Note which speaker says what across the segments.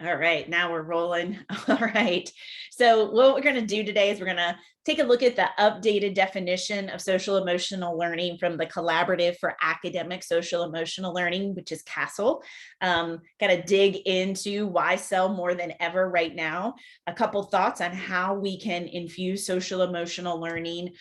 Speaker 1: All right, now we're rolling. All right. So what we're going to do today is we're going to take a look at the updated definition of social emotional learning from the Collaborative for Academic Social Emotional Learning, which is CASEL. Kind of dig into why SEL more than ever right now. A couple thoughts on how we can infuse social emotional learning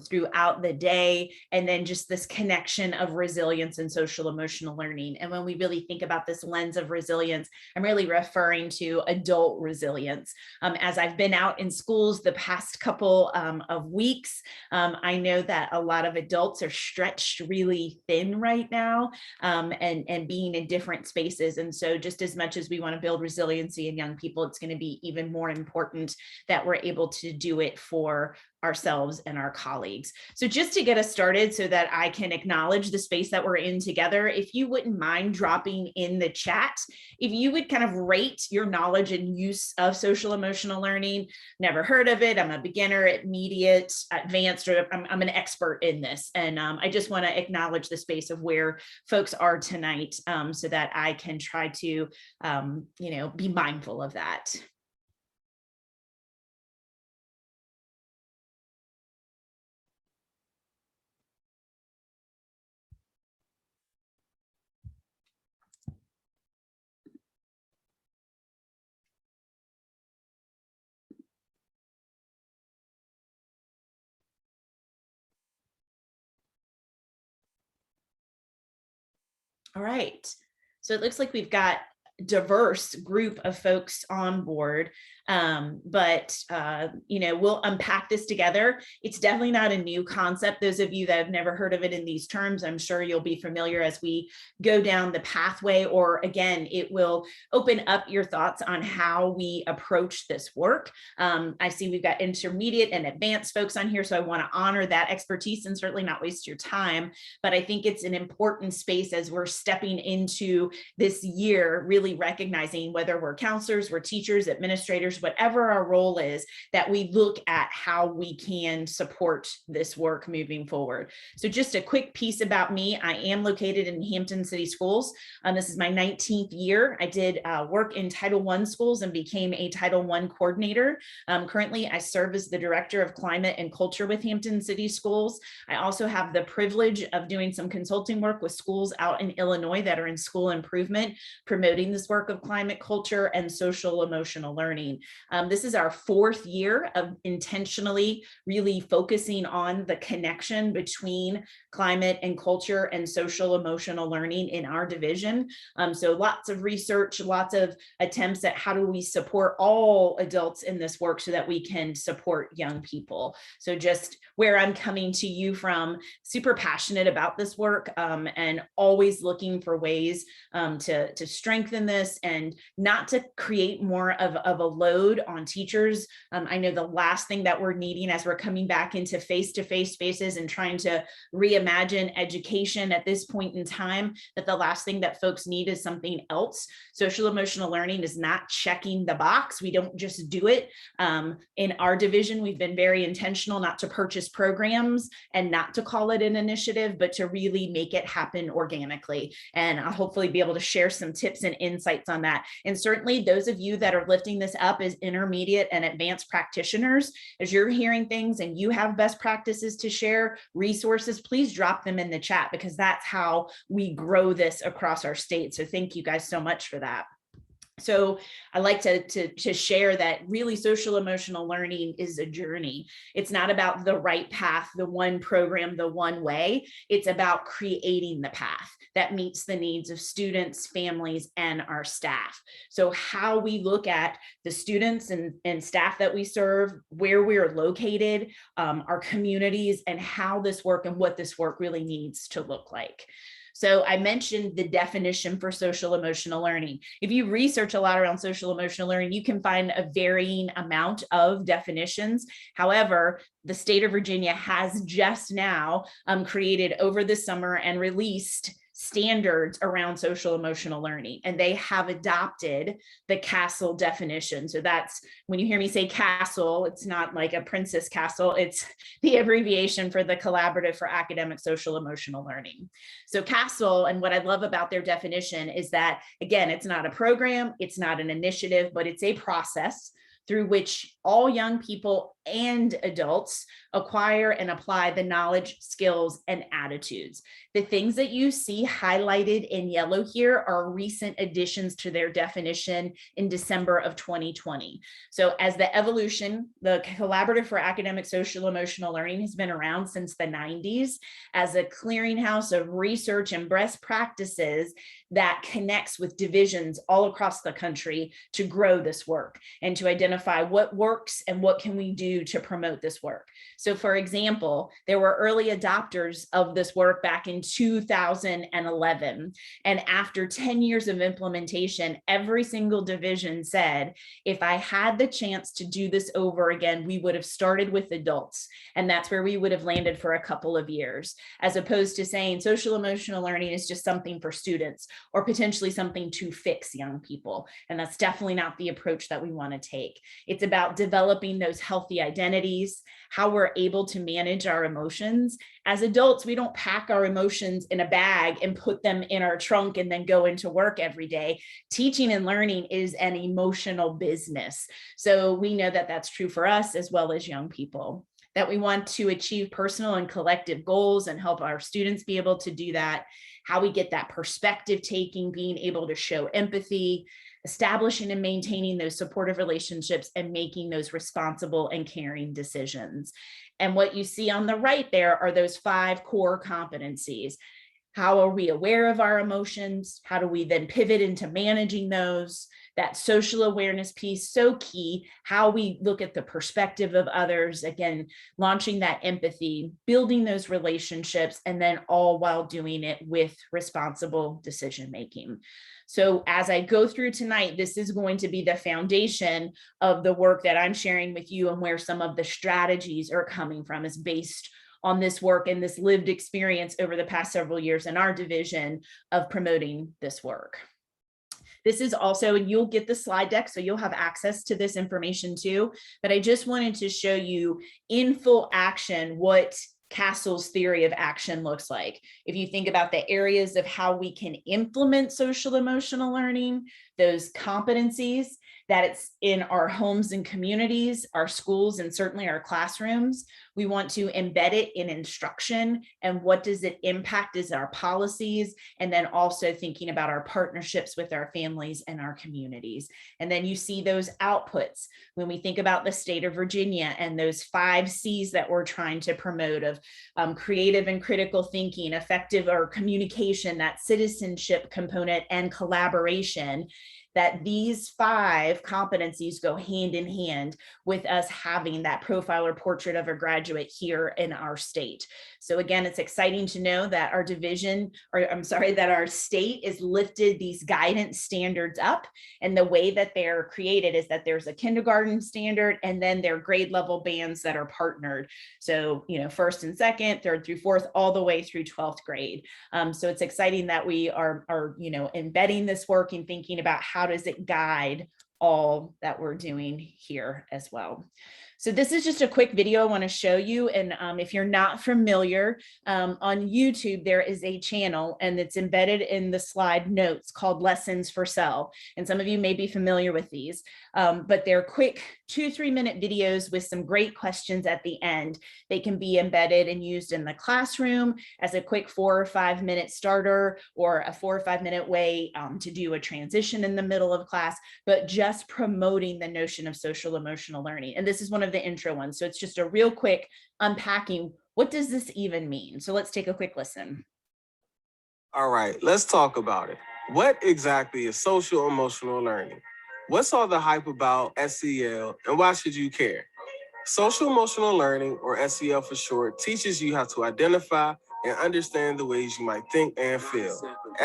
Speaker 1: throughout the day, and then just this connection of resilience and social emotional learning. And when we really think about this lens of resilience, I'm really referring to adult resilience. As I've been out in schools the past couple of weeks, I know that a lot of adults are stretched really thin right now, and being in different spaces. And so just as much as we want to build resiliency in young people, it's going to be even more important that we're able to do it for ourselves and our colleagues. So just to get us started so that I can acknowledge the space that we're in together, if you wouldn't mind dropping in the chat, if you would kind of rate your knowledge and use of social emotional learning. Never heard of it. I'm a beginner, intermediate, advanced, or I'm an expert in this. And I just want to acknowledge the space of where folks are tonight, so that I can try to, be mindful of that. All right. So it looks like we've got a diverse group of folks on board. But we'll unpack this together. It's definitely not a new concept. Those of you that have never heard of it in these terms, I'm sure you'll be familiar as we go down the pathway, or again, it will open up your thoughts on how we approach this work. I see we've got intermediate and advanced folks on here, so I want to honor that expertise and certainly not waste your time. But I think it's an important space as we're stepping into this year, really recognizing whether we're counselors, we're teachers, administrators, whatever our role is, that we look at how we can support this work moving forward. So just a quick piece about me. I am located in Hampton City Schools. This is my 19th year. I did work in Title I schools and became a Title I coordinator. Currently, I serve as the Director of Climate and Culture with Hampton City Schools. I also have the privilege of doing some consulting work with schools out in Illinois that are in school improvement, promoting this work of climate culture and social emotional learning. This is our 4th year of intentionally really focusing on the connection between climate and culture and social emotional learning in our division. So lots of research, lots of attempts at how do we support all adults in this work so that we can support young people. So just where I'm coming to you from, super passionate about this work, and always looking for ways to strengthen this and not to create more of a load on teachers. I know the last thing that we're needing as we're coming back into face-to-face spaces and trying to reimagine education at this point in time, that the last thing that folks need is something else. Social emotional learning is not checking the box. We don't just do it. In our division, we've been very intentional not to purchase programs and not to call it an initiative, but to really make it happen organically. And I'll hopefully be able to share some tips and insights on that. And certainly those of you that are lifting this up as intermediate and advanced practitioners, as you're hearing things and you have best practices to share, resources, please drop them in the chat, because that's how we grow this across our state. So thank you guys so much for that. So I like to share that really social emotional learning is a journey. It's not about the right path, the one program, the one way. It's about creating the path that meets the needs of students, families, and our staff. So how we look at the students and staff that we serve, where we're located, our communities, and how this work and what this work really needs to look like. So I mentioned the definition for social emotional learning. If you research a lot around social emotional learning, you can find a varying amount of definitions. However, the state of Virginia has just now created over the summer and released standards around social emotional learning, and they have adopted the CASEL definition. So that's, when you hear me say CASEL, it's not like a princess castle, it's the abbreviation for the Collaborative for Academic Social Emotional Learning. So CASEL, and what I love about their definition is that, again, it's not a program, it's not an initiative, but it's a process through which all young people and adults acquire and apply the knowledge, skills, and attitudes. The things that you see highlighted in yellow here are recent additions to their definition in December of 2020. So as the evolution, the Collaborative for Academic Social Emotional Learning has been around since the 90s as a clearinghouse of research and best practices that connects with divisions all across the country to grow this work and to identify what works and what can we do to promote this work. So for example, there were early adopters of this work back in 2011. And after 10 years of implementation, every single division said, if I had the chance to do this over again, we would have started with adults. And that's where we would have landed for a couple of years, as opposed to saying social emotional learning is just something for students or potentially something to fix young people. And that's definitely not the approach that we want to take. It's about developing those healthy identities, how we're able to manage our emotions. As adults, we don't pack our emotions in a bag and put them in our trunk and then go into work every day. Teaching and learning is an emotional business. So we know that that's true for us as well as young people, that we want to achieve personal and collective goals and help our students be able to do that. How we get that perspective taking, being able to show empathy, establishing and maintaining those supportive relationships, and making those responsible and caring decisions. And what you see on the right there are those 5 core competencies. How are we aware of our emotions? How do we then pivot into managing those? That social awareness piece, so key. How we look at the perspective of others, again, launching that empathy, building those relationships, and then all while doing it with responsible decision making. So as I go through tonight, this is going to be the foundation of the work that I'm sharing with you, and where some of the strategies are coming from is based on this work and this lived experience over the past several years in our division of promoting this work. This is also, and you'll get the slide deck, so you'll have access to this information too, but I just wanted to show you in full action what CASEL's theory of action looks like. If you think about the areas of how we can implement social emotional learning, those competencies, that it's in our homes and communities, our schools, and certainly our classrooms. We want to embed it in instruction, and what does it impact as our policies, and then also thinking about our partnerships with our families and our communities. And then you see those outputs when we think about the state of Virginia and those 5 C's that we're trying to promote of creative and critical thinking, effective or communication, that citizenship component, and collaboration, that these 5 competencies go hand in hand with us having that profile or portrait of a graduate here in our state. So again, it's exciting to know that our division, or I'm sorry, that our state is lifted these guidance standards up. And the way that they're created is that there's a kindergarten standard, and then their grade level bands that are partnered. So, you know, 1st and 2nd, 3rd through 4th, all the way through 12th grade. So it's exciting that we are, you know, embedding this work and thinking about how does it guide all that we're doing here as well. So this is just a quick video I want to show you. And if you're not familiar, on YouTube, there is a channel, and it's embedded in the slide notes, called Lessons for Cell. And some of you may be familiar with these, but they're quick 2-3 minute videos with some great questions at the end. They can be embedded and used in the classroom as a quick 4 or 5 minute starter, or a 4 or 5 minute way to do a transition in the middle of class, but just promoting the notion of social emotional learning. And this is one of the intro ones. So it's just a real quick unpacking. What does this even mean? So let's take a quick listen.
Speaker 2: All right, let's talk about it. What exactly is social emotional learning? What's all the hype about SEL, and why should you care? Social emotional learning, or SEL for short, teaches you how to identify and understand the ways you might think and feel.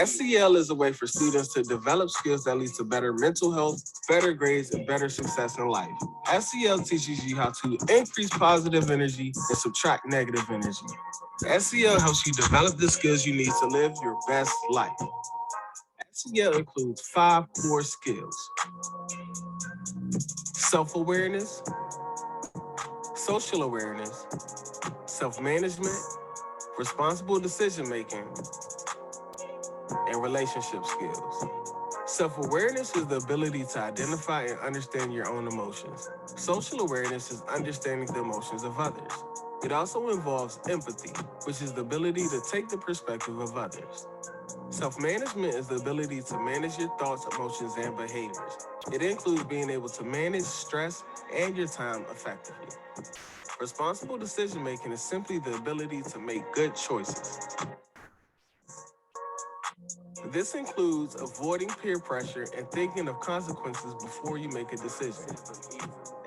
Speaker 2: SEL is a way for students to develop skills that lead to better mental health, better grades, and better success in life. SEL teaches you how to increase positive energy and subtract negative energy. SEL helps you develop the skills you need to live your best life. SEL includes 5 core skills: self-awareness, social awareness, self-management, responsible decision-making, and relationship skills. Self-awareness is the ability to identify and understand your own emotions. Social awareness is understanding the emotions of others. It also involves empathy, which is the ability to take the perspective of others. Self-management is the ability to manage your thoughts, emotions, and behaviors. It includes being able to manage stress and your time effectively. Responsible decision-making is simply the ability to make good choices. This includes avoiding peer pressure and thinking of consequences before you make a decision.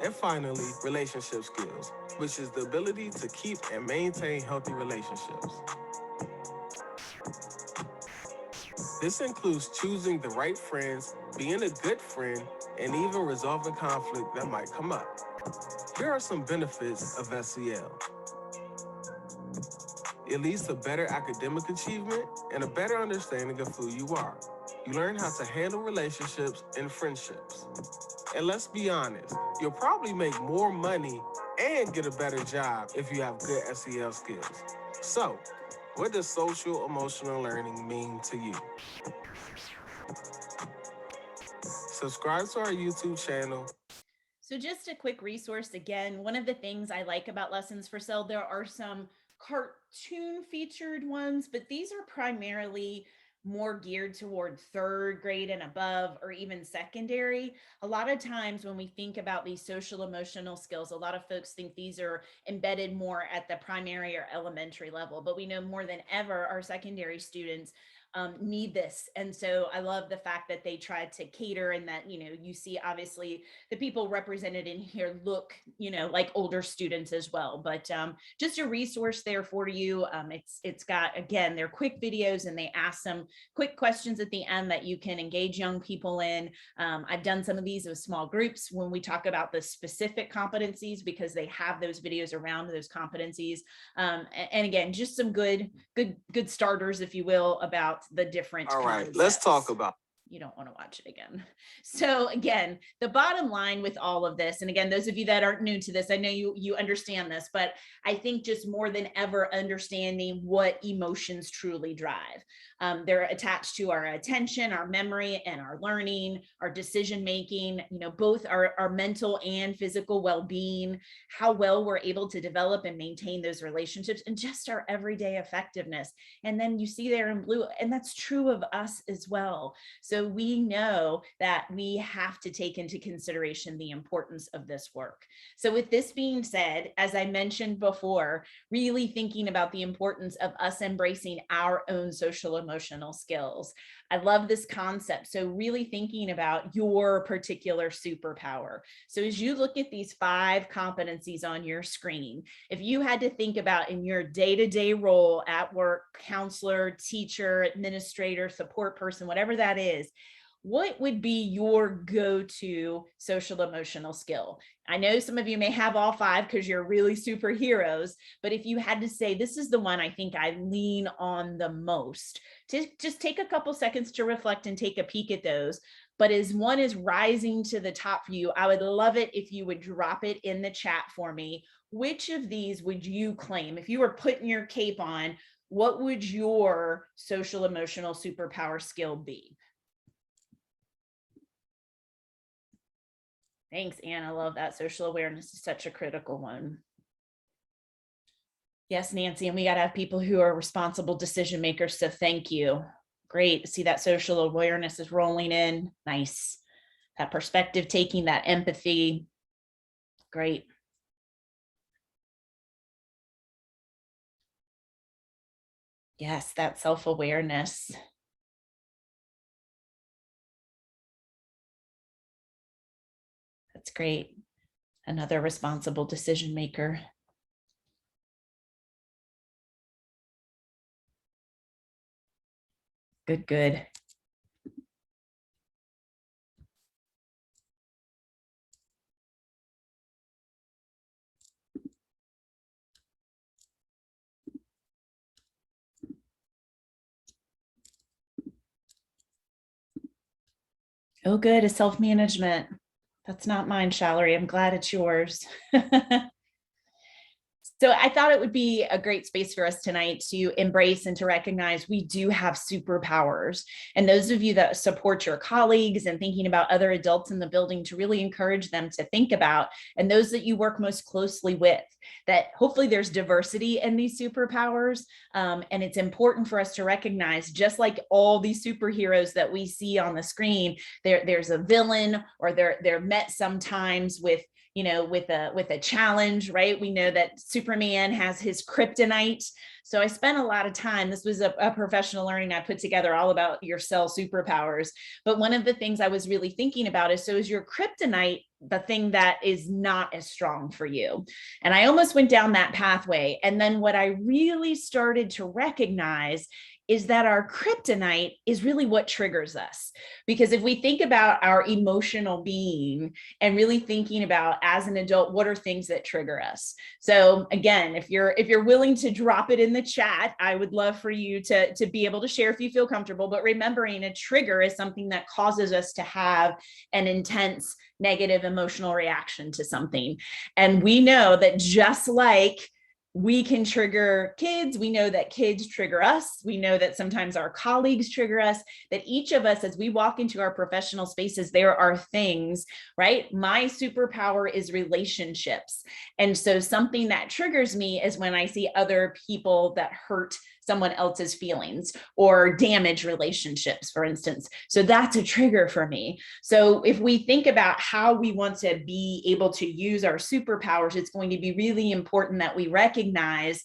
Speaker 2: And finally, relationship skills, which is the ability to keep and maintain healthy relationships. This includes choosing the right friends, being a good friend, and even resolving conflict that might come up. Here are some benefits of SEL. It leads to better academic achievement and a better understanding of who you are. You learn how to handle relationships and friendships. And let's be honest, you'll probably make more money and get a better job if you have good SEL skills. So, what does social emotional learning mean to you? Subscribe to our YouTube channel.
Speaker 1: So just a quick resource again, one of the things I like about Lessons for Sale, there are some cartoon featured ones, but these are primarily more geared toward third grade and above, or even secondary. A lot of times when we think about these social emotional skills, a lot of folks think these are embedded more at the primary or elementary level, but we know more than ever our secondary students need this. And so I love the fact that they tried to cater, and that, you see obviously the people represented in here look, like older students as well. But just a resource there for you. It's got, again, they're quick videos, and they ask some quick questions at the end that you can engage young people in. I've done some of these with small groups when we talk about the specific competencies, because they have those videos around those competencies. And again, just some good starters, if you will, about the different
Speaker 2: All right,
Speaker 1: concepts.
Speaker 2: let's talk about.
Speaker 1: You don't want to watch it again. So again, the bottom line with all of this, and again, those of you that aren't new to this, I know you understand this, but I think just more than ever, understanding what emotions truly drive. They're attached to our attention, our memory, and our learning, our decision making, both our mental and physical well-being, how well we're able to develop and maintain those relationships, and just our everyday effectiveness. And then you see there in blue, and that's true of us as well. So we know that we have to take into consideration the importance of this work. So with this being said, as I mentioned before, really thinking about the importance of us embracing our own social emotional skills. I love this concept. So really thinking about your particular superpower. So as you look at these 5 competencies on your screen, if you had to think about in your day-to-day role at work, counselor, teacher, administrator, support person, whatever that is, what would be your go-to social emotional skill? I know some of you may have all 5 because you're really superheroes, but if you had to say, this is the one I think I lean on the most, to just take a couple seconds to reflect and take a peek at those. But as one is rising to the top for you, I would love it if you would drop it in the chat for me. Which of these would you claim? If you were putting your cape on, what would your social emotional superpower skill be? Thanks, Anne. I love that. Social awareness is such a critical one. Yes, Nancy, and we got to have people who are responsible decision makers. So thank you. Great to see that social awareness is rolling in. Nice. That perspective taking, that empathy. Great. Yes, that self-awareness. That's great. Another responsible decision maker. Good, good. Oh, good. A self-management. That's not mine, Shallery. I'm glad it's yours. So I thought it would be a great space for us tonight to embrace and to recognize we do have superpowers. And those of you that support your colleagues and thinking about other adults in the building, to really encourage them to think about, and those that you work most closely with, that hopefully there's diversity in these superpowers. And it's important for us to recognize, just like all these superheroes that we see on the screen, there's a villain, or they're met sometimes with with a challenge, right? We know that Superman has his kryptonite. So I spent a lot of time, this was a professional learning I put together all about your cell superpowers. But one of the things I was really thinking about is, so is your kryptonite the thing that is not as strong for you? And I almost went down that pathway. And then what I really started to recognize is that our kryptonite is really what triggers us. Because if we think about our emotional being and really thinking about, as an adult, what are things that trigger us? So again, if you're willing to drop it in the chat, I would love for you to be able to share if you feel comfortable. But remembering, a trigger is something that causes us to have an intense negative emotional reaction to something. And we know that just like we can trigger kids, we know that kids trigger us, we know that sometimes our colleagues trigger us, that each of us, as we walk into our professional spaces, there are things, right? My superpower is relationships. And so something that triggers me is when I see other people that hurt someone else's feelings or damage relationships, for instance. So that's a trigger for me. So if we think about how we want to be able to use our superpowers, it's going to be really important that we recognize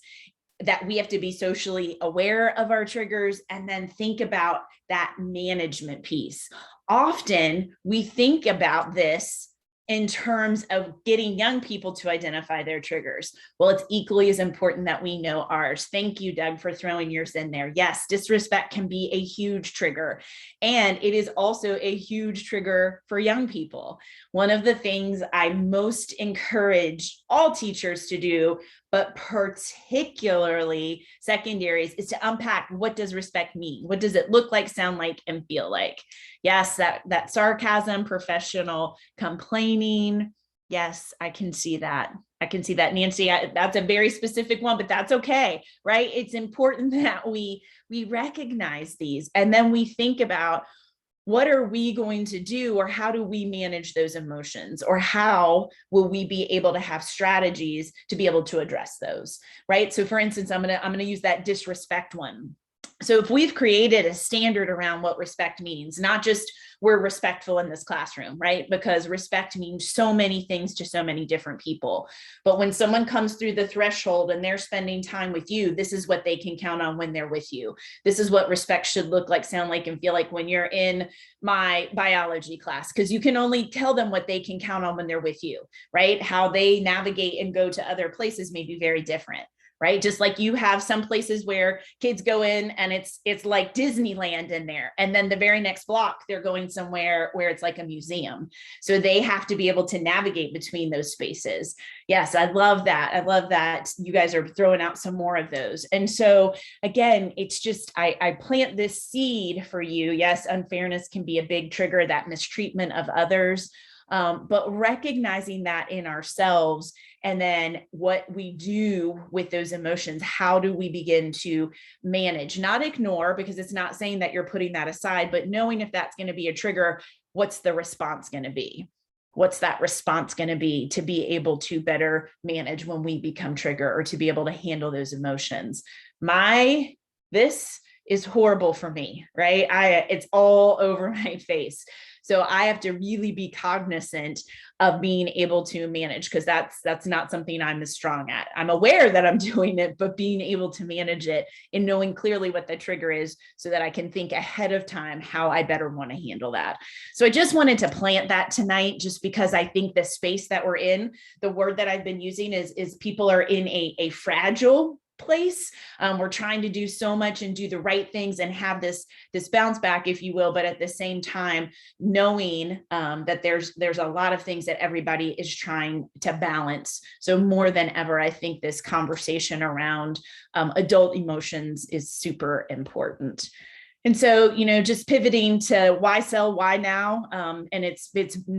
Speaker 1: that we have to be socially aware of our triggers, and then think about that management piece. Often we think about this in terms of getting young people to identify their triggers. Well, it's equally as important that we know ours. Thank you, Doug, for throwing yours in there. Yes, disrespect can be a huge trigger. And it is also a huge trigger for young people. One of the things I most encourage all teachers to do, but particularly secondaries, is to unpack, what does respect mean? What does it look like, sound like, and feel like? Yes, that sarcasm, professional complaining. Yes, I can see that. I can see that, Nancy. That's a very specific one, but that's okay, right? It's important that we recognize these, and then we think about, what are we going to do, or how do we manage those emotions, or how will we be able to have strategies to be able to address those, right? So for instance, I'm gonna use that disrespect one. So if we've created a standard around what respect means, not just we're respectful in this classroom, right? Because respect means so many things to so many different people. But when someone comes through the threshold and they're spending time with you, this is what they can count on when they're with you. This is what respect should look like, sound like, and feel like when you're in my biology class, because you can only tell them what they can count on when they're with you, right? How they navigate and go to other places may be very different. Right? Just like you have some places where kids go in and it's like Disneyland in there. And then the very next block, they're going somewhere where it's like a museum. So they have to be able to navigate between those spaces. Yes, I love that. I love that you guys are throwing out some more of those. And so again, it's just, I plant this seed for you. Yes, unfairness can be a big trigger, that mistreatment of others. But recognizing that in ourselves, and then what we do with those emotions, how do we begin to manage, not ignore, because it's not saying that you're putting that aside, but knowing if that's going to be a trigger, what's the response going to be? What's that response going to be to be able to better manage when we become trigger, or to be able to handle those emotions? This is horrible for me, right? It's all over my face. So I have to really be cognizant of being able to manage, because that's not something I'm as strong at. I'm aware that I'm doing it, but being able to manage it and knowing clearly what the trigger is, so that I can think ahead of time how I better want to handle that. So I just wanted to plant that tonight, just because I think the space that we're in, the word that I've been using is people are in a fragile place. We're trying to do so much and do the right things and have this bounce back, if you will, but at the same time, knowing that there's a lot of things that everybody is trying to balance. So more than ever, I think this conversation around adult emotions is super important. And so, just pivoting to why sell, why now? And it's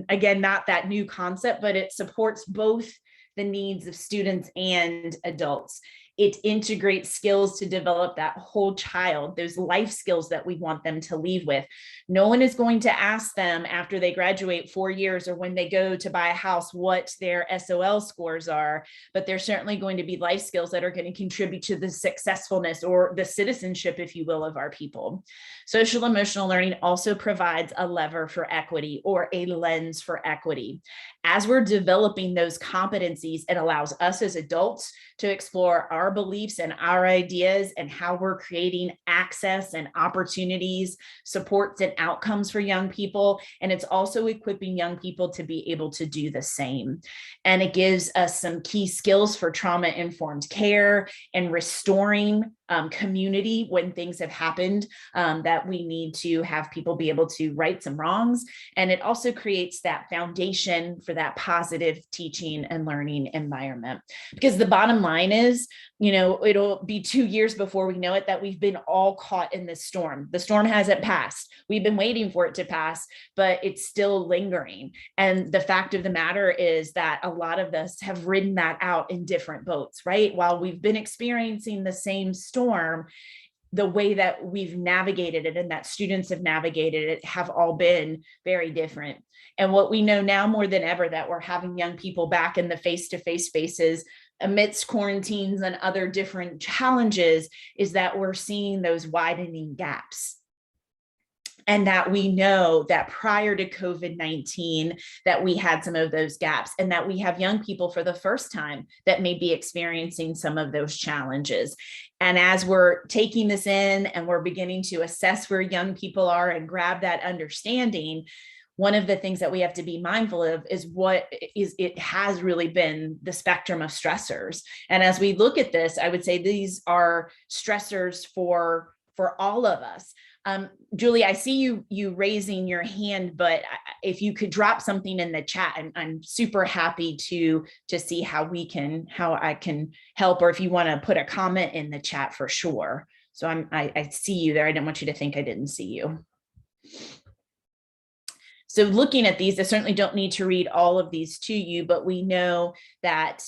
Speaker 1: again, not that new concept, but it supports both the needs of students and adults. It integrates skills to develop that whole child, those life skills that we want them to leave with. No one is going to ask them after they graduate 4 years or when they go to buy a house what their SOL scores are, but there's certainly going to be life skills that are going to contribute to the successfulness or the citizenship, if you will, of our people. Social emotional learning also provides a lever for equity or a lens for equity. As we're developing those competencies, it allows us as adults to explore our beliefs and our ideas and how we're creating access and opportunities, supports and outcomes for young people. And it's also equipping young people to be able to do the same. And it gives us some key skills for trauma-informed care and restoring community when things have happened, that we need to have people be able to right some wrongs. And it also creates that foundation for that positive teaching and learning environment. Because the bottom line is, it'll be 2 years before we know it that we've been all caught in this storm. The storm hasn't passed. We've been waiting for it to pass, but it's still lingering. And the fact of the matter is that a lot of us have ridden that out in different boats, right? While we've been experiencing the same storm, the way that we've navigated it and that students have navigated it have all been very different. And what we know now more than ever, that we're having young people back in the face-to-face spaces amidst quarantines and other different challenges, is that we're seeing those widening gaps. And that we know that prior to COVID-19, that we had some of those gaps, and that we have young people for the first time that may be experiencing some of those challenges. And as we're taking this in and we're beginning to assess where young people are and grab that understanding, one of the things that we have to be mindful of is it has really been the spectrum of stressors. And as we look at this, I would say these are stressors for all of us. Julie, I see you raising your hand, but if you could drop something in the chat, I'm super happy to see how I can help, or if you want to put a comment in the chat for sure. So I see you there. I didn't want you to think I didn't see you. So looking at these, I certainly don't need to read all of these to you, but we know that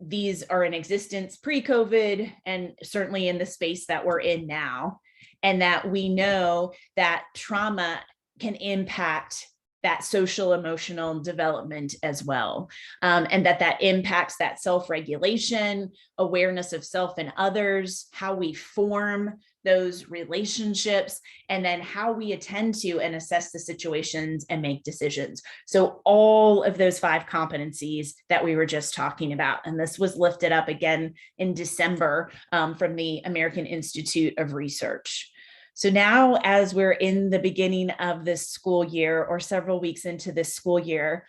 Speaker 1: these are in existence pre-COVID and certainly in the space that we're in now. And that we know that trauma can impact that social emotional development as well. And that impacts that self-regulation, awareness of self and others, how we form those relationships, and then how we attend to and assess the situations and make decisions. So all of those 5 competencies that we were just talking about, and this was lifted up again in December from the American Institute of Research. So now, as we're in the beginning of this school year or several weeks into this school year,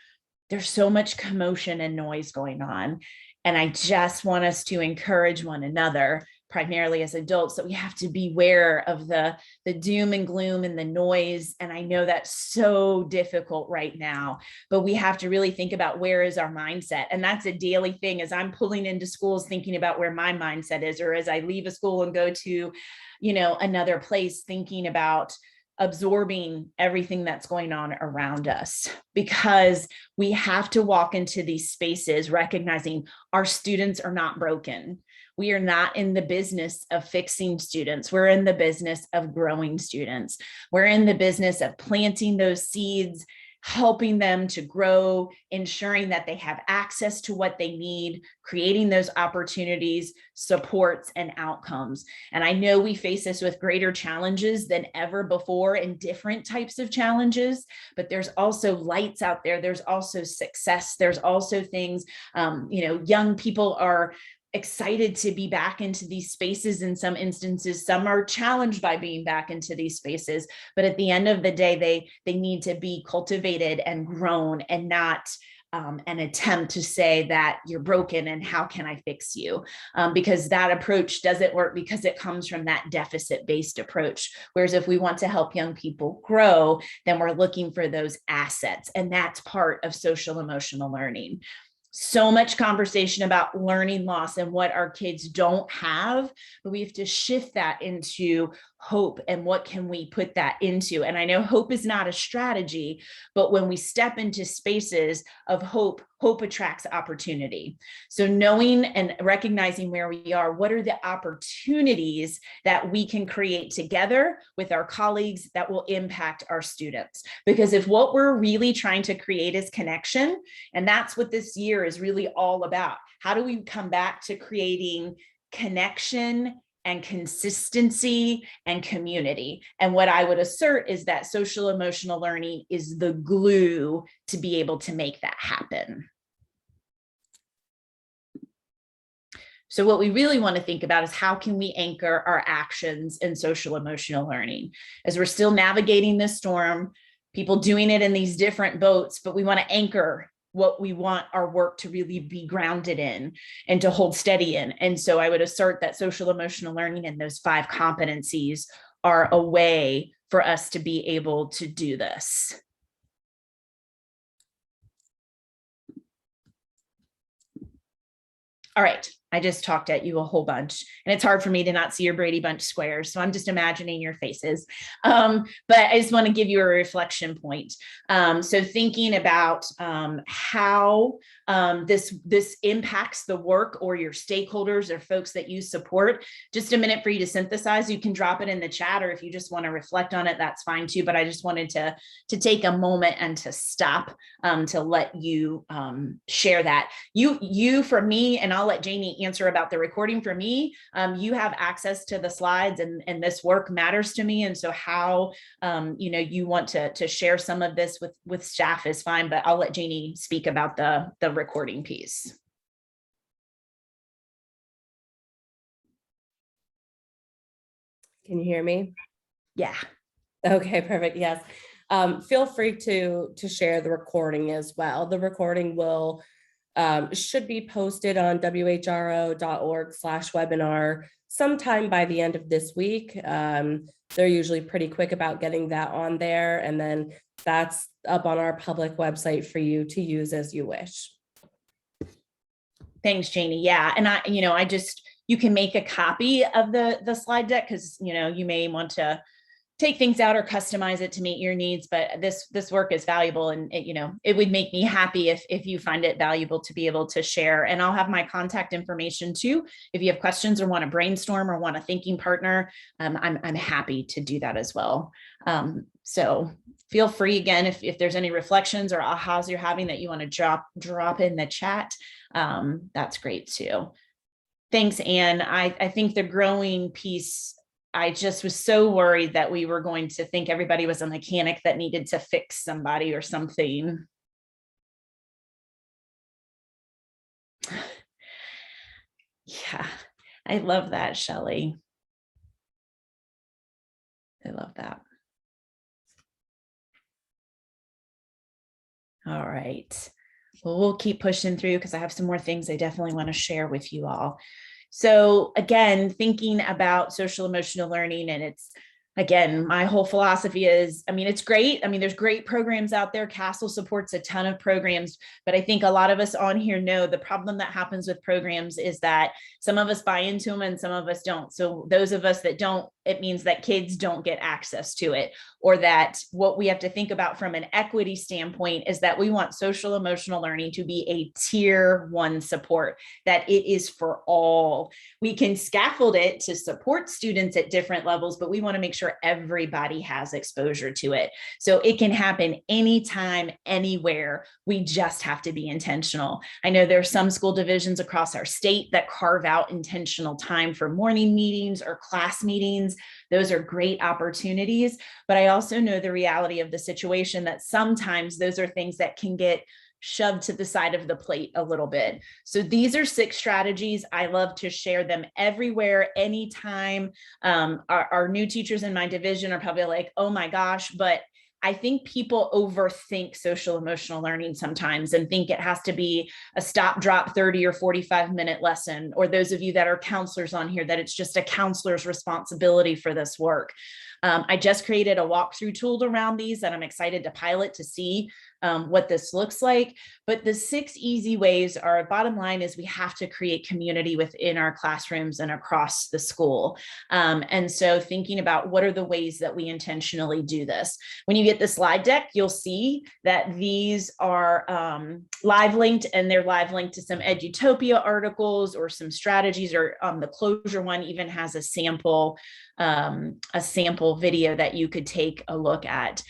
Speaker 1: there's so much commotion and noise going on. And I just want us to encourage one another, primarily as adults, that we have to beware of the doom and gloom and the noise. And I know that's so difficult right now, but we have to really think about where is our mindset. And that's a daily thing as I'm pulling into schools, thinking about where my mindset is, or as I leave a school and go to another place, thinking about absorbing everything that's going on around us, because we have to walk into these spaces recognizing our students are not broken. We are not in the business of fixing students. We're in the business of growing students. We're in the business of planting those seeds, helping them to grow, ensuring that they have access to what they need, creating those opportunities, supports, and outcomes. And I know we face this with greater challenges than ever before in different types of challenges, but there's also lights out there. There's also success. There's also things, young people are excited to be back into these spaces. In some instances, some are challenged by being back into these spaces, but at the end of the day, they need to be cultivated and grown and not an attempt to say that you're broken and how can I fix you? Because that approach doesn't work because it comes from that deficit-based approach. Whereas if we want to help young people grow, then we're looking for those assets. And that's part of social emotional learning. So much conversation about learning loss and what our kids don't have, but we have to shift that into hope and what can we put that into. And I know hope is not a strategy, but when we step into spaces of hope, hope attracts opportunity. So knowing and recognizing where we are, what are the opportunities that we can create together with our colleagues that will impact our students? Because if what we're really trying to create is connection, and that's what this year is really all about, how do we come back to creating connection and consistency and community? And what I would assert is that social emotional learning is the glue to be able to make that happen. So what we really want to think about is how can we anchor our actions in social emotional learning? As we're still navigating this storm, people doing it in these different boats, but we want to anchor what we want our work to really be grounded in and to hold steady in. And so I would assert that social emotional learning and those 5 competencies are a way for us to be able to do this. All right, I just talked at you a whole bunch, and it's hard for me to not see your Brady Bunch squares, so I'm just imagining your faces. But I just want to give you a reflection point. So thinking about how this impacts the work or your stakeholders or folks that you support. Just a minute for you to synthesize. You can drop it in the chat, or if you just want to reflect on it, that's fine too. But I just wanted to take a moment and to stop to let you share that. You for me, and I'll let Janie answer about the recording. For me, you have access to the slides, and this work matters to me. And so how you want to share some of this with staff is fine, but I'll let Janie speak about the recording piece.
Speaker 3: Can you hear me?
Speaker 1: Yeah.
Speaker 3: Okay, perfect. Yes. Feel free to share the recording as well. The recording will should be posted on whro.org/webinar sometime by the end of this week. They're usually pretty quick about getting that on there, and then that's up on our public website for you to use as you wish.
Speaker 1: Thanks, Janie. Yeah, and you can make a copy of the slide deck because you may want to take things out or customize it to meet your needs, but this work is valuable, and it would make me happy if you find it valuable to be able to share. And I'll have my contact information too. If you have questions or want to brainstorm or want a thinking partner, I'm happy to do that as well. So feel free again, if there's any reflections or ahas you're having that you want to drop in the chat, that's great too. Thanks, Anne. I think the growing piece, I just was so worried that we were going to think everybody was a mechanic that needed to fix somebody or something. Yeah, I love that, Shelley. I love that. All right. Well, we'll keep pushing through because I have some more things I definitely want to share with you all. So again, thinking about social emotional learning, and again, my whole philosophy is, it's great. There's great programs out there. Castle supports a ton of programs, but I think a lot of us on here know the problem that happens with programs is that some of us buy into them and some of us don't. So those of us that don't, it means that kids don't get access to it, or that what we have to think about from an equity standpoint is that we want social emotional learning to be a tier 1 support, that it is for all. We can scaffold it to support students at different levels, but we want to make sure everybody has exposure to it. So it can happen anytime, anywhere. We just have to be intentional. I know there are some school divisions across our state that carve out intentional time for morning meetings or class meetings. Those are great opportunities, but I also know the reality of the situation that sometimes those are things that can get shoved to the side of the plate a little bit. So these are 6 strategies. I love to share them everywhere, anytime. Our new teachers in my division are probably like, oh my gosh, but I think people overthink social emotional learning sometimes and think it has to be a stop drop 30 or 45-minute lesson, or those of you that are counselors on here, that it's just a counselor's responsibility for this work. I just created a walkthrough tool around these that I'm excited to pilot to see what this looks like. But the 6 easy ways are, bottom line is, we have to create community within our classrooms and across the school. And so thinking about what are the ways that we intentionally do this. When you get the slide deck, you'll see that these are live linked, and they're live linked to some Edutopia articles or some strategies, or the closure one even has a sample video that you could take a look at.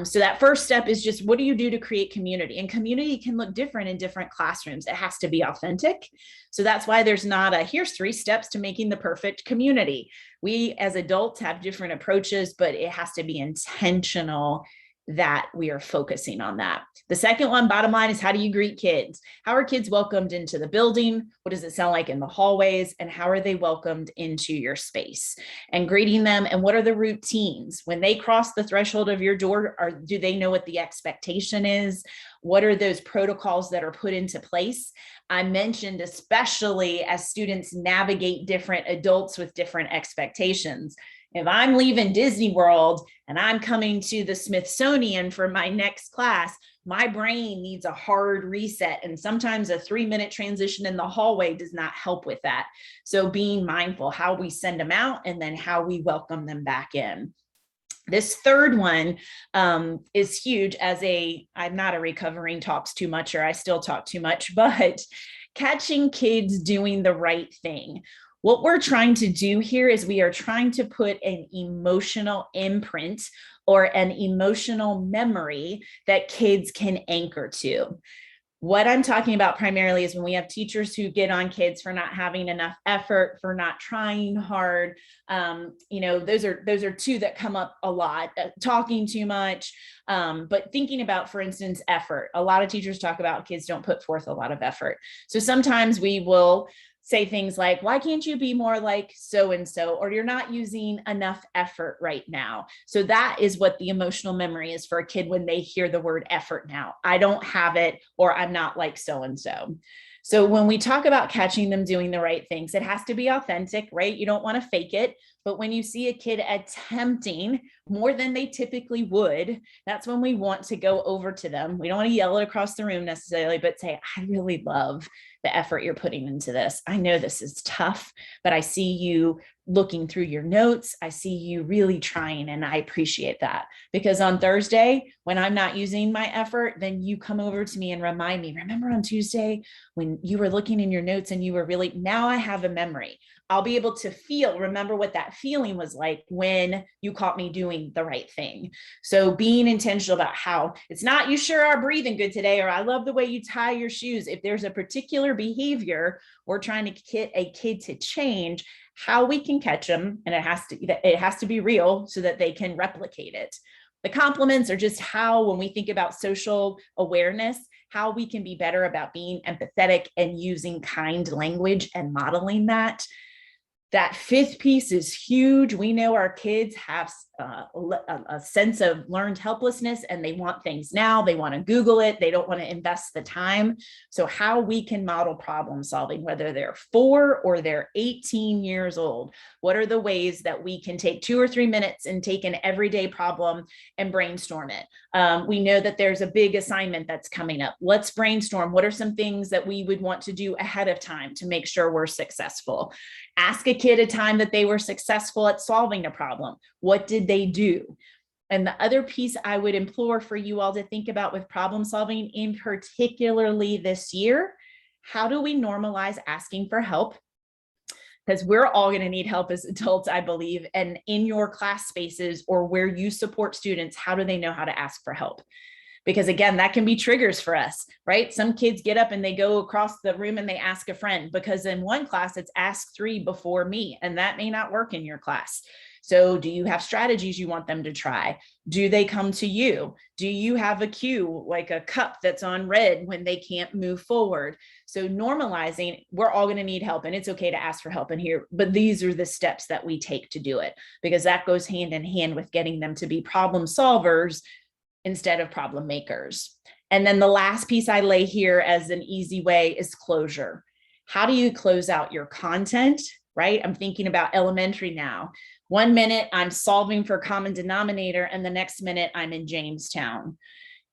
Speaker 1: So that first step is just, what do you do to create community? And community can look different in different classrooms. It has to be authentic. So that's why there's not a, here's 3 steps to making the perfect community. We as adults have different approaches, but it has to be intentional that we are focusing on that. The second one, bottom line, is, how do you greet kids? How are kids welcomed into the building? What does it sound like in the hallways? And how are they welcomed into your space? And greeting them, and what are the routines? When they cross the threshold of your door, do they know what the expectation is? What are those protocols that are put into place? I mentioned, especially as students navigate different adults with different expectations. If I'm leaving Disney World and I'm coming to the Smithsonian for my next class, my brain needs a hard reset. And sometimes a 3-minute transition in the hallway does not help with that. So being mindful how we send them out and then how we welcome them back in. This third one is huge. I'm not a recovering talks too much, or I still talk too much, but catching kids doing the right thing. What we're trying to do here is we are trying to put an emotional imprint or an emotional memory that kids can anchor to. What I'm talking about primarily is when we have teachers who get on kids for not having enough effort, for not trying hard. Those are 2 that come up a lot, talking too much, but thinking about, for instance, effort. A lot of teachers talk about kids don't put forth a lot of effort. So sometimes we will say things like, why can't you be more like so-and-so, or you're not using enough effort right now. So that is what the emotional memory is for a kid when they hear the word effort now. I don't have it, or I'm not like so-and-so. So when we talk about catching them doing the right things, it has to be authentic, right? You don't want to fake it. But when you see a kid attempting more than they typically would, that's when we want to go over to them. We don't want to yell it across the room necessarily, but say, I really love the effort you're putting into this. I know this is tough, but I see you looking through your notes. I see you really trying, and I appreciate that. Because on Thursday, when I'm not using my effort, then you come over to me and remind me, remember on Tuesday when you were looking in your notes and you were really, now I have a memory. I'll be able to remember what that feeling was like when you caught me doing the right thing. So being intentional about how it's not, you sure are breathing good today, or I love the way you tie your shoes. If there's a particular behavior we're trying to get a kid to change, how we can catch them, and it has to be real so that they can replicate it. The compliments are just how, when we think about social awareness, how we can be better about being empathetic and using kind language and modeling that. That 5th piece is huge. We know our kids have a sense of learned helplessness, and they want things now. They want to Google it. They don't want to invest the time. So how we can model problem solving, whether they're 4 or they're 18 years old, what are the ways that we can take 2 or 3 minutes and take an everyday problem and brainstorm it? We know that there's a big assignment that's coming up. Let's brainstorm. What are some things that we would want to do ahead of time to make sure we're successful? Ask a kid a time that they were successful at solving a problem. What did they do? And the other piece I would implore for you all to think about with problem solving, in particularly this year, how do we normalize asking for help? Because we're all going to need help as adults, I believe. And in your class spaces or where you support students, how do they know how to ask for help? Because again, that can be triggers for us, right? Some kids get up and they go across the room and they ask a friend, because in one class it's ask 3 before me, and that may not work in your class. So do you have strategies you want them to try? Do they come to you? Do you have a cue, like a cup that's on red when they can't move forward? So normalizing, we're all going to need help, and it's okay to ask for help in here, but these are the steps that we take to do it, because that goes hand in hand with getting them to be problem solvers instead of problem makers. And then the last piece I lay here as an easy way is closure. How do you close out your content, right? I'm thinking about elementary now. 1 minute I'm solving for common denominator, and the next minute I'm in Jamestown.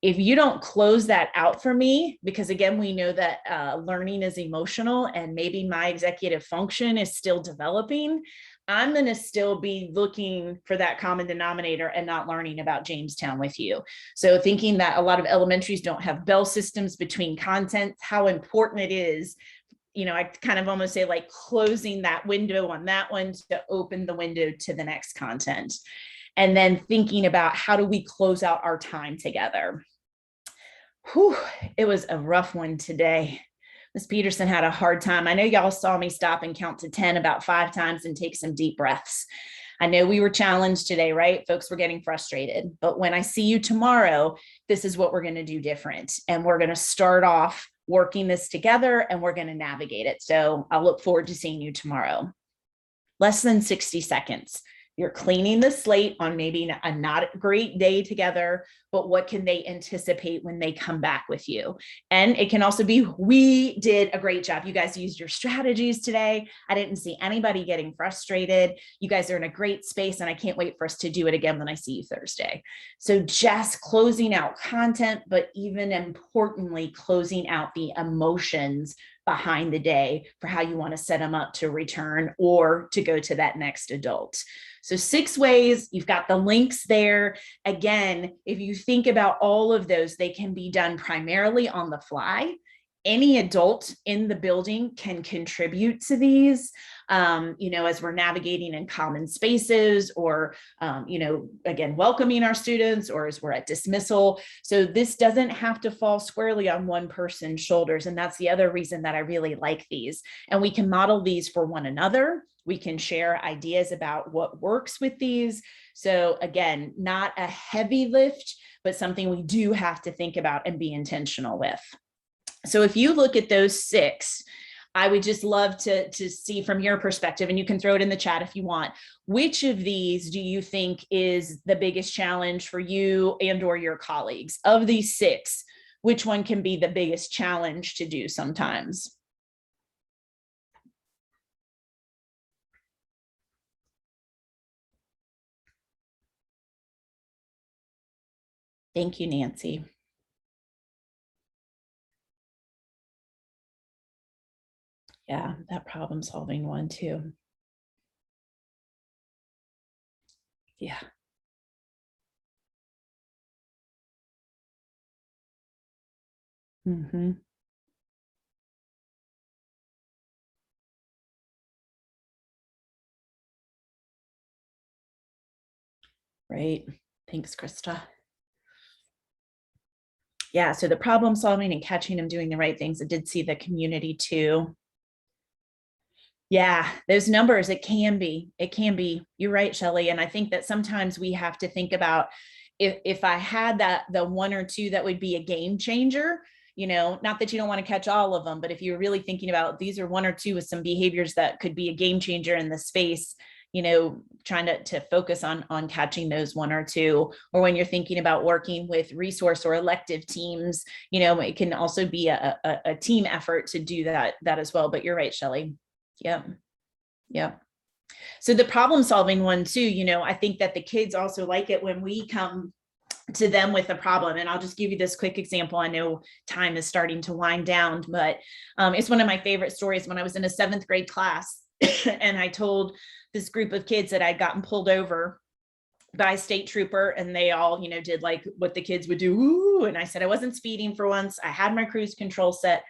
Speaker 1: If you don't close that out for me, because again, we know that learning is emotional and maybe my executive function is still developing, I'm going to still be looking for that common denominator and not learning about Jamestown with you. So thinking that a lot of elementaries don't have bell systems between content, how important it is, I kind of almost say like closing that window on that one to open the window to the next content. And then thinking about how do we close out our time together. Whew, it was a rough one today. Ms. Peterson had a hard time. I know y'all saw me stop and count to 10 about 5 times and take some deep breaths. I know we were challenged today, right? Folks were getting frustrated, but when I see you tomorrow, this is what we're going to do different. And we're going to start off working this together and we're going to navigate it. So I'll look forward to seeing you tomorrow. Less than 60 seconds. You're cleaning the slate on maybe a not great day together, but what can they anticipate when they come back with you? And it can also be, we did a great job. You guys used your strategies today. I didn't see anybody getting frustrated. You guys are in a great space and I can't wait for us to do it again when I see you Thursday. So just closing out content, but even importantly, closing out the emotions behind the day for how you want to set them up to return or to go to that next adult. So 6 ways, you've got the links there. Again, if you think about all of those, they can be done primarily on the fly. Any adult in the building can contribute to these, as we're navigating in common spaces or, again, welcoming our students or as we're at dismissal. So this doesn't have to fall squarely on one person's shoulders. And that's the other reason that I really like these. And we can model these for one another. We can share ideas about what works with these. So again, not a heavy lift, but something we do have to think about and be intentional with. So if you look at those 6, I would just love to see from your perspective, and you can throw it in the chat if you want, which of these do you think is the biggest challenge for you and or your colleagues? Of these 6, which one can be the biggest challenge to do sometimes? Thank you, Nancy. Yeah, that problem solving one too. Yeah. Mm-hmm. Right. Thanks, Krista. Yeah, so the problem solving and catching them doing the right things. I did see the community too. Yeah, those numbers, it can be. You're right, Shelley. And I think that sometimes we have to think about if I had the 1 or 2 that would be a game changer, not that you don't want to catch all of them, but if you're really thinking about these are 1 or 2 with some behaviors that could be a game changer in the space, trying to focus on catching those 1 or 2, or when you're thinking about working with resource or elective teams, it can also be a team effort to do that as well. But you're right, Shelley. Yeah. So the problem solving one too, I think that the kids also like it when we come to them with a problem. And I'll just give you this quick example. I know time is starting to wind down, but it's one of my favorite stories. When I was in a 7th grade class and I told this group of kids that I'd gotten pulled over by a state trooper and they all, did like what the kids would do. Ooh, and I said, I wasn't speeding for once. I had my cruise control set.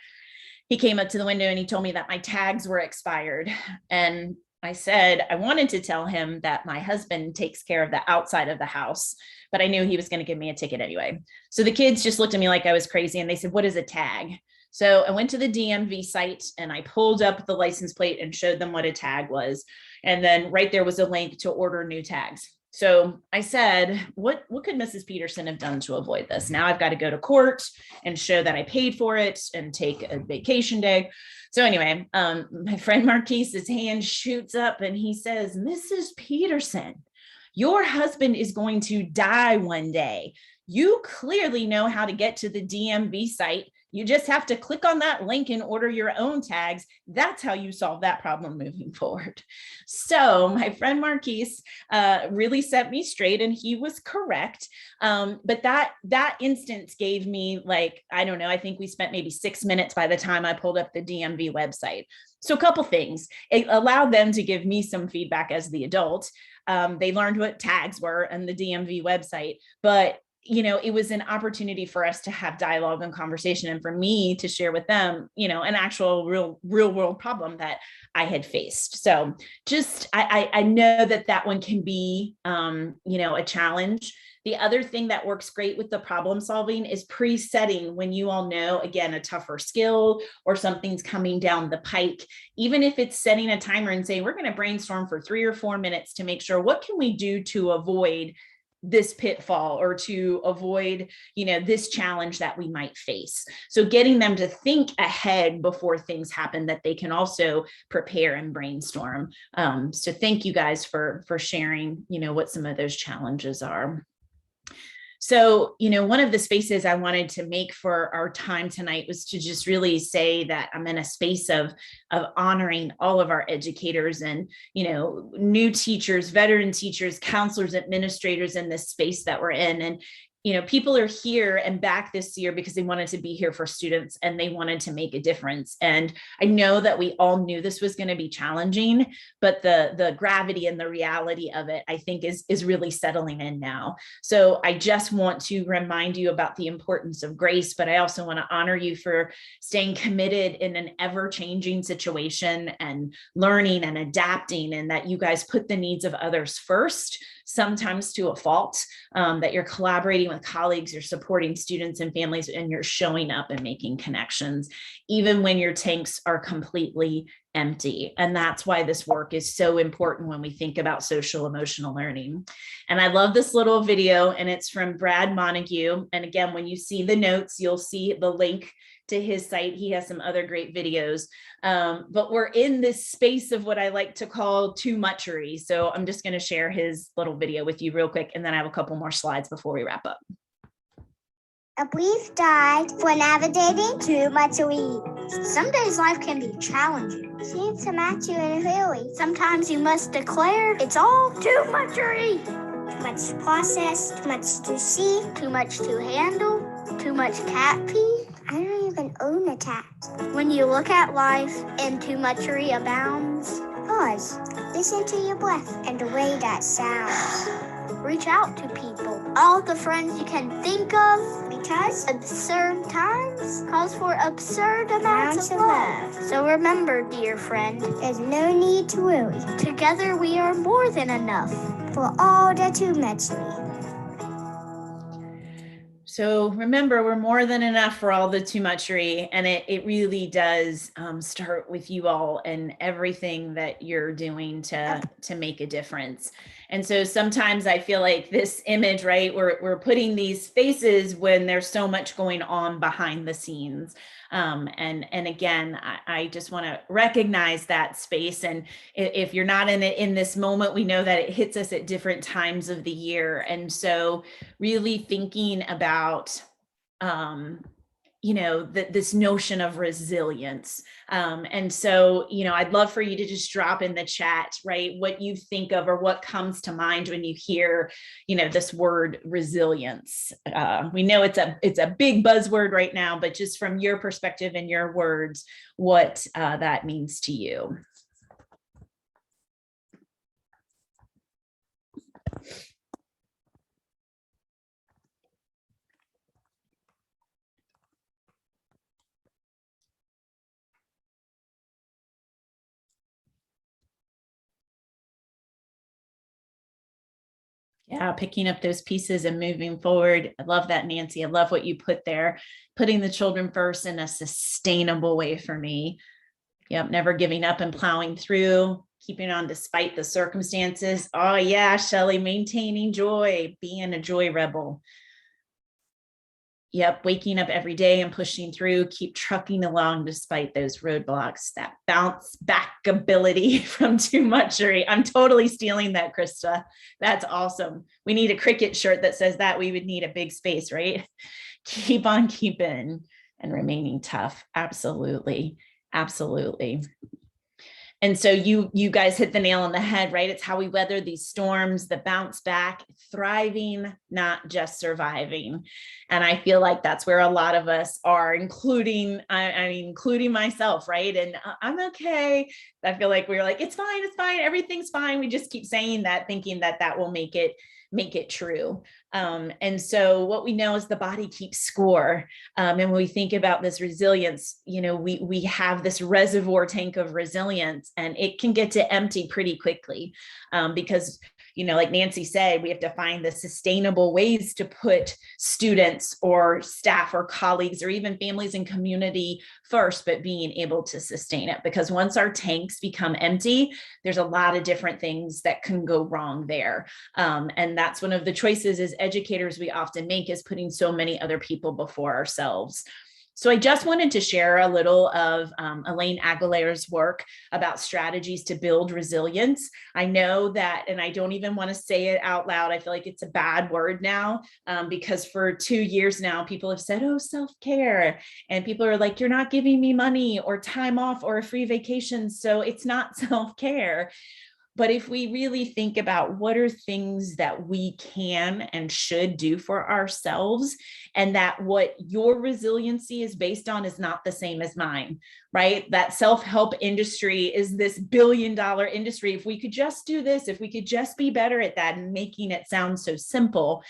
Speaker 1: He came up to the window and he told me that my tags were expired. And I said, I wanted to tell him that my husband takes care of the outside of the house, but I knew he was going to give me a ticket anyway. So the kids just looked at me like I was crazy and they said, what is a tag? So I went to the DMV site and I pulled up the license plate and showed them what a tag was. And then right there was a link to order new tags. So I said, what could Mrs. Peterson have done to avoid this? Now I've got to go to court and show that I paid for it and take a vacation day. So anyway, my friend Marquise's hand shoots up and he says, Mrs. Peterson, your husband is going to die one day. you clearly know how to get to the DMV site. You just have to click on that link and order your own tags. That's how you solve that problem moving forward. So my friend Marquise really set me straight, and he was correct. But that instance gave me, like, I don't know, I think we spent maybe 6 minutes by the time I pulled up the DMV website. So a couple things. It allowed them to give me some feedback as the adult. They learned what tags were on the DMV website, but it was an opportunity for us to have dialogue and conversation, and for me to share with them, an actual real world problem that I had faced. So just, I know that one can be, a challenge. The other thing that works great with the problem solving is pre-setting when you all know, again, a tougher skill or something's coming down the pike, even if it's setting a timer and saying, we're going to brainstorm for 3 or 4 minutes to make sure, what can we do to avoid this pitfall or to avoid, this challenge that we might face. So getting them to think ahead before things happen, that they can also prepare and brainstorm. So thank you guys for sharing, what some of those challenges are. So, one of the spaces I wanted to make for our time tonight was to just really say that I'm in a space of honoring all of our educators and, new teachers, veteran teachers, counselors, administrators in this space that we're in. And, people are here and back this year because they wanted to be here for students and they wanted to make a difference. And I know that we all knew this was going to be challenging, but the gravity and the reality of it, I think is really settling in now. So I just want to remind you about the importance of grace, but I also want to honor you for staying committed in an ever-changing situation and learning and adapting, and that you guys put the needs of others first, sometimes to a fault, that you're collaborating with colleagues, you're supporting students and families, and you're showing up and making connections, even when your tanks are completely empty. And that's why this work is so important when we think about social emotional learning. And I love this little video, and it's from Brad Montague. And again, when you see the notes, you'll see the link to his site. He has some other great videos, but we're in this space of what I like to call too muchery. So I'm just going to share his little video with you real quick, and then I have a couple more slides before we wrap up.
Speaker 4: A brief guide for navigating too muchery. Some days life can be challenging. Seems to match you in a hurry. Sometimes you must declare it's all too muchery. Too much to process, too much to see, too much to handle, too much cat pee. I don't even own a cat. When you look at life and too muchery abounds, pause, listen to your breath and the way that sounds. Reach out to people, all the friends you can think of, because absurd times calls for absurd amounts of love. So remember, dear friend, there's no need to worry. Together we are more than enough for all the too muchery.
Speaker 1: So remember, we're more than enough for all the too muchery, and it really does start with you all and everything that you're doing to make a difference. And so sometimes I feel like this image, right, we're putting these faces when there's so much going on behind the scenes. And again, I just want to recognize that space. And if you're not in it in this moment, we know that it hits us at different times of the year. And so really thinking about, this notion of resilience. And so, I'd love for you to just drop in the chat, right, what you think of or what comes to mind when you hear, this word resilience. We know it's a big buzzword right now, but just from your perspective and your words, what that means to you. Yeah, picking up those pieces and moving forward. I love that, Nancy. I love what you put there, putting the children first in a sustainable way for me. Yep, never giving up and plowing through, keeping on despite the circumstances. Oh yeah, Shelley, maintaining joy, being a joy rebel. Yep. Waking up every day and pushing through, keep trucking along despite those roadblocks, that bounce back ability from too much. I'm totally stealing that, Krista. That's awesome. We need a cricket shirt that says that. We would need a big space, right? Keep on keeping and remaining tough. Absolutely. Absolutely. And so you guys hit the nail on the head, right? It's how we weather these storms, the bounce back, thriving, not just surviving. And I feel like that's where a lot of us are, including myself, right? And I'm okay. I feel like we're like, it's fine, everything's fine. We just keep saying that, thinking that that will make it true. And so what we know is the body keeps score. And when we think about this resilience, we have this reservoir tank of resilience, and it can get to empty pretty quickly, because like Nancy said, we have to find the sustainable ways to put students or staff or colleagues or even families and community first, but being able to sustain it. Because once our tanks become empty, there's a lot of different things that can go wrong there. And that's one of the choices as educators we often make, is putting so many other people before ourselves. So I just wanted to share a little of Elaine Aguilar's work about strategies to build resilience. I know that, and I don't even want to say it out loud, I feel like it's a bad word now, because for 2 years now, people have said, oh, self-care. And people are like, you're not giving me money or time off or a free vacation, so it's not self-care. But if we really think about what are things that we can and should do for ourselves, and that what your resiliency is based on is not the same as mine, right? That self-help industry is this billion-dollar industry. If we could just do this, if we could just be better at that, and making it sound so simple.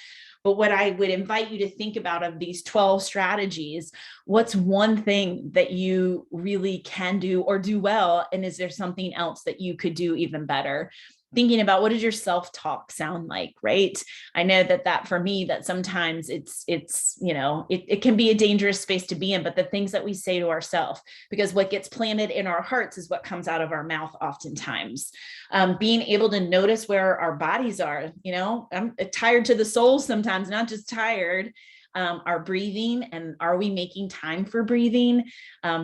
Speaker 1: But what I would invite you to think about of these 12 strategies, what's one thing that you really can do or do well? And is there something else that you could do even better? Thinking about, what does your self-talk sound like, right? I know that for me, that sometimes it can be a dangerous space to be in, but the things that we say to ourselves, because what gets planted in our hearts is what comes out of our mouth oftentimes. Being able to notice where our bodies are, I'm tired to the soul sometimes, not just tired. Our breathing, and are we making time for breathing?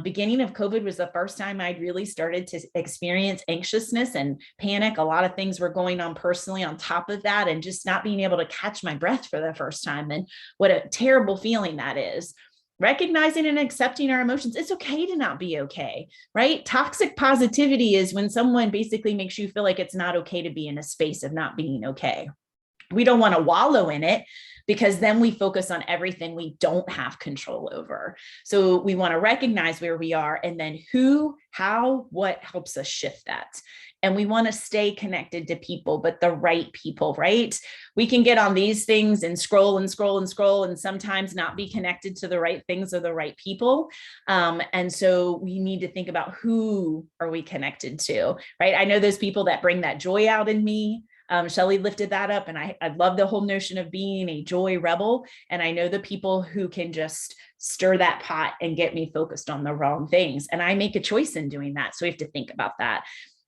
Speaker 1: Beginning of COVID was the first time I'd really started to experience anxiousness and panic. A lot of things were going on personally on top of that, and just not being able to catch my breath for the first time. And what a terrible feeling that is. Recognizing and accepting our emotions. It's okay to not be okay, right? Toxic positivity is when someone basically makes you feel like it's not okay to be in a space of not being okay. We don't want to wallow in it, because then we focus on everything we don't have control over. So we want to recognize where we are, and then who, how, what helps us shift that. And we want to stay connected to people, but the right people, right? We can get on these things and scroll and scroll and scroll, and sometimes not be connected to the right things or the right people. And so we need to think about, who are we connected to, right? I know those people that bring that joy out in me. Shelley lifted that up, and I love the whole notion of being a joy rebel. And I know the people who can just stir that pot and get me focused on the wrong things. And I make a choice in doing that. So we have to think about that.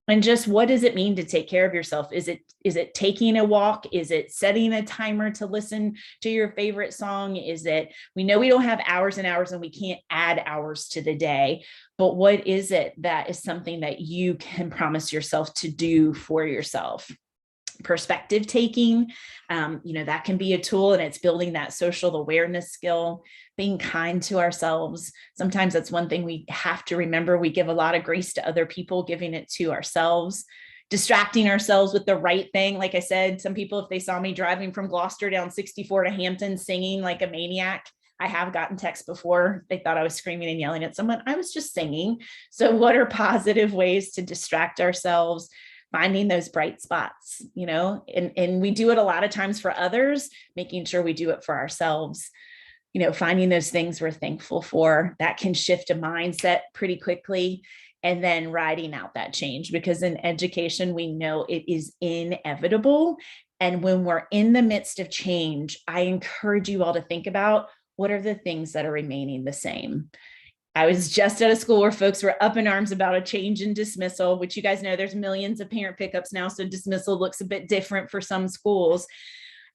Speaker 1: And just, what does it mean to take care of yourself? Is it taking a walk? Is it setting a timer to listen to your favorite song? We know we don't have hours and hours, and we can't add hours to the day, but what is it that is something that you can promise yourself to do for yourself? Perspective taking, that can be a tool, and it's building that social awareness skill, being kind to ourselves. Sometimes that's one thing we have to remember. We give a lot of grace to other people, giving it to ourselves. Distracting ourselves with the right thing. Like I said, some people, if they saw me driving from Gloucester down 64 to Hampton singing like a maniac, I have gotten texts before. They thought I was screaming and yelling at someone. I was just singing. So what are positive ways to distract ourselves? Finding those bright spots, and we do it a lot of times for others, making sure we do it for ourselves, finding those things we're thankful for. That can shift a mindset pretty quickly, and then riding out that change, because in education, we know it is inevitable. And when we're in the midst of change, I encourage you all to think about, what are the things that are remaining the same? I was just at a school where folks were up in arms about a change in dismissal, which you guys know there's millions of parent pickups now. So dismissal looks a bit different for some schools.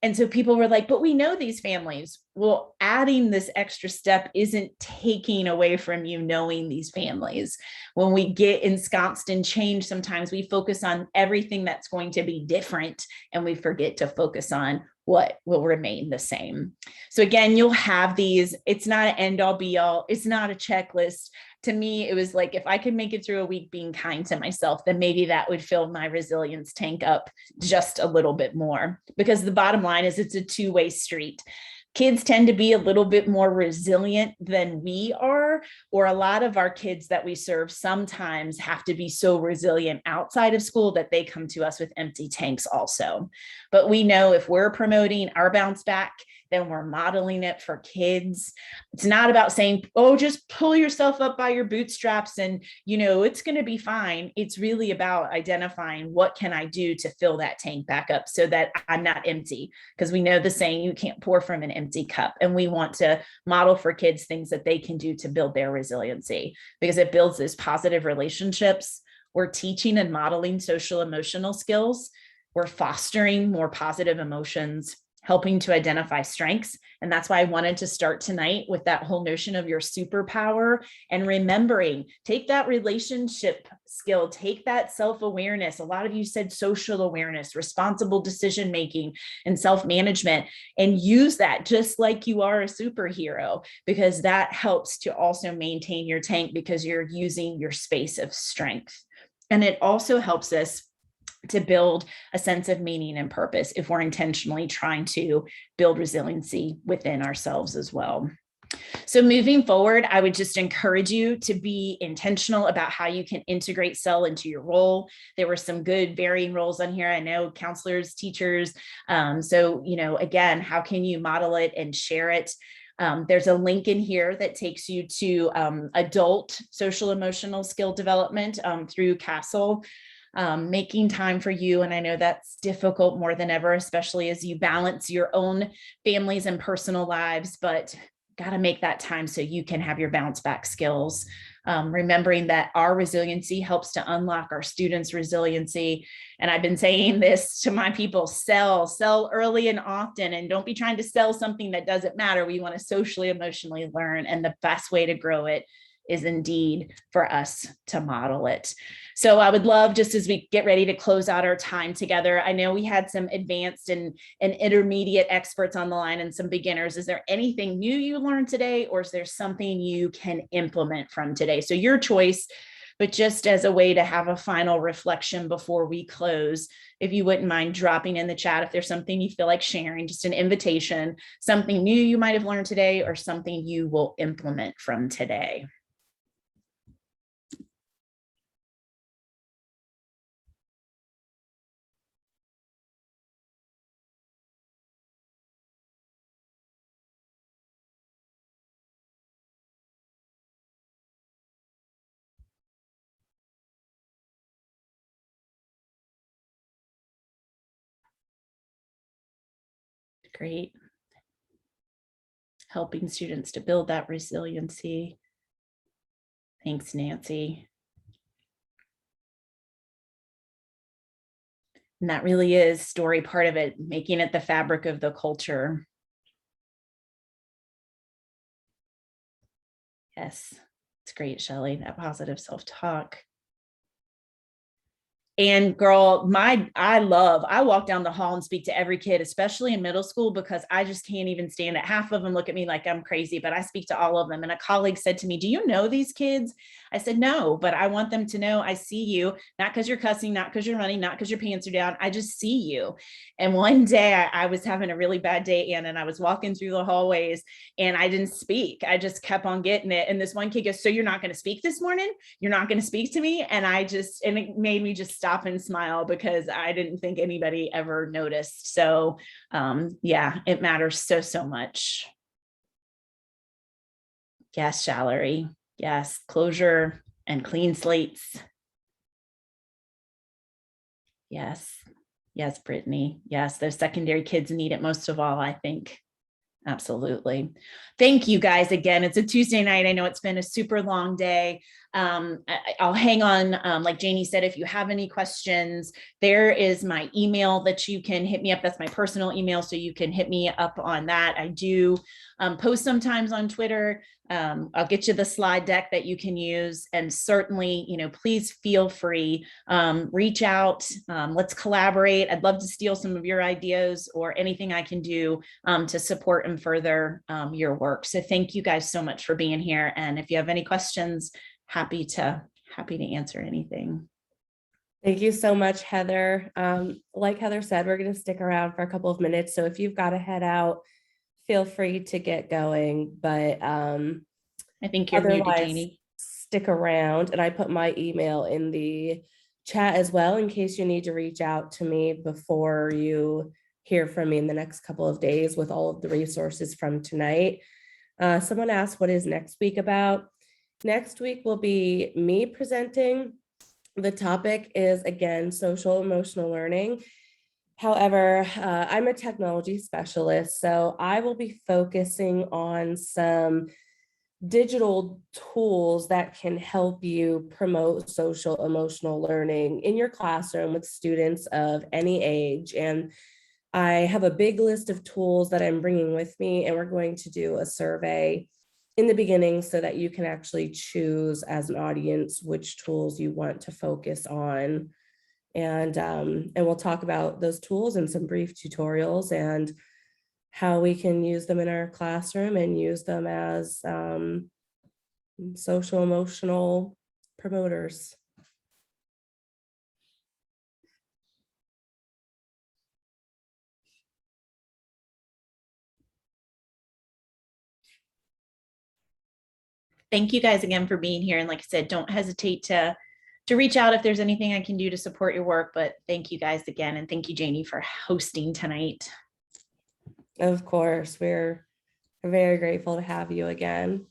Speaker 1: And so people were like, but we know these families. Well, adding this extra step isn't taking away from you knowing these families. When we get ensconced in change, sometimes we focus on everything that's going to be different and we forget to focus on what will remain the same. So again, you'll have these, it's not an end all be all, it's not a checklist. To me, it was like, if I could make it through a week being kind to myself, then maybe that would fill my resilience tank up just a little bit more. Because the bottom line is it's a two-way street. Kids tend to be a little bit more resilient than we are, or a lot of our kids that we serve sometimes have to be so resilient outside of school that they come to us with empty tanks also. But we know if we're promoting our bounce back, then we're modeling it for kids. It's not about saying, oh, just pull yourself up by your bootstraps and, it's going to be fine. It's really about identifying what can I do to fill that tank back up so that I'm not empty, because we know the saying, you can't pour from an empty cup. And we want to model for kids things that they can do to build their resiliency, because it builds those positive relationships. We're teaching and modeling social emotional skills. We're fostering more positive emotions, helping to identify strengths. And that's why I wanted to start tonight with that whole notion of your superpower and remembering, take that relationship skill, take that self-awareness. A lot of you said social awareness, responsible decision-making, and self-management, and use that just like you are a superhero, because that helps to also maintain your tank because you're using your space of strength. And it also helps us to build a sense of meaning and purpose if we're intentionally trying to build resiliency within ourselves as well. So moving forward, I would just encourage you to be intentional about how you can integrate SEL into your role. There were some good varying roles on here. I know counselors, teachers. So, again, how can you model it and share it? There's a link in here that takes you to adult social emotional skill development through CASEL. Making time for you. And I know that's difficult more than ever, especially as you balance your own families and personal lives, but got to make that time so you can have your bounce back skills. Remembering that our resiliency helps to unlock our students' resiliency. And I've been saying this to my people, sell early and often, and don't be trying to sell something that doesn't matter. We want to socially, emotionally learn. And the best way to grow it is indeed for us to model it. So I would love, just as we get ready to close out our time together, I know we had some advanced and intermediate experts on the line and some beginners. Is there anything new you learned today, or is there something you can implement from today? So your choice, but just as a way to have a final reflection before we close, if you wouldn't mind dropping in the chat if there's something you feel like sharing, just an invitation, something new you might have learned today, or something you will implement from today. Great. Helping students to build that resiliency. Thanks, Nancy. And that really is story part of it, making it the fabric of the culture. Yes, it's great, Shelley, that positive self-talk. And girl, I walk down the hall and speak to every kid, especially in middle school, because I just can't even stand it. Half of them look at me like I'm crazy, but I speak to all of them. And a colleague said to me, do you know these kids? I said, no, but I want them to know I see you, not because you're cussing, not because you're running, not because your pants are down. I just see you. And one day I was having a really bad day, Ann, and I was walking through the hallways and I didn't speak. I just kept on getting it. And this one kid goes, so you're not going to speak this morning? You're not going to speak to me? And it made me just stop and smile, because I didn't think anybody ever noticed. So yeah, it matters so much. Yes, Shallery. Yes, closure and clean slates. Yes, Brittany. Yes, those secondary kids need it most of all, I think. Absolutely. Thank you guys again. It's a Tuesday night. I know it's been a super long day. I'll hang on. Like Janie said, if you have any questions, there is my email that you can hit me up. That's my personal email. So you can hit me up on that. I do post sometimes on Twitter. I'll get you the slide deck that you can use. And certainly, please feel free, reach out. Let's collaborate. I'd love to steal some of your ideas or anything I can do to support and further your work. So thank you guys so much for being here. And if you have any questions, happy to answer anything.
Speaker 3: Thank you so much, Heather. Like Heather said, we're going to stick around for a couple of minutes. So if you've got to head out, feel free to get going. But
Speaker 1: I think you're muted, Janie.
Speaker 3: Stick around, and I put my email in the chat as well in case you need to reach out to me before you hear from me in the next couple of days with all of the resources from tonight. Someone asked, what is next week about? Next week will be me presenting. The topic is, again, social emotional learning. However, I'm a technology specialist, so I will be focusing on some digital tools that can help you promote social emotional learning in your classroom with students of any age. And I have a big list of tools that I'm bringing with me, and we're going to do a survey in the beginning so that you can actually choose as an audience which tools you want to focus on. And we'll talk about those tools and some brief tutorials and how we can use them in our classroom and use them as social emotional promoters.
Speaker 1: Thank you guys again for being here. And like I said, don't hesitate to reach out if there's anything I can do to support your work. But thank you guys again. And thank you, Janie, for hosting tonight.
Speaker 3: Of course, we're very grateful to have you again.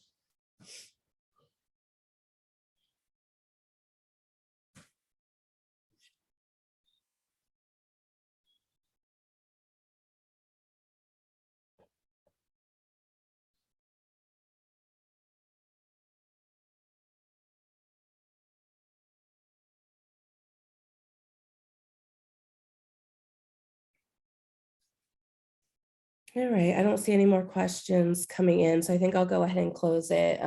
Speaker 3: All right, I don't see any more questions coming in, so I think I'll go ahead and close it.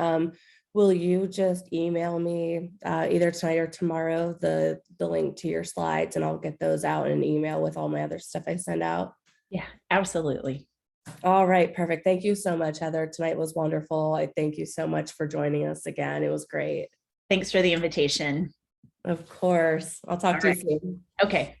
Speaker 3: Will you just email me either tonight or tomorrow the link to your slides, and I'll get those out in an email with all my other stuff I send out?
Speaker 1: Yeah, absolutely.
Speaker 3: All right, perfect. Thank you so much, Heather. Tonight was wonderful. I thank you so much for joining us again. It was great.
Speaker 1: Thanks for the invitation.
Speaker 3: Of course. I'll talk to you soon.
Speaker 1: Okay.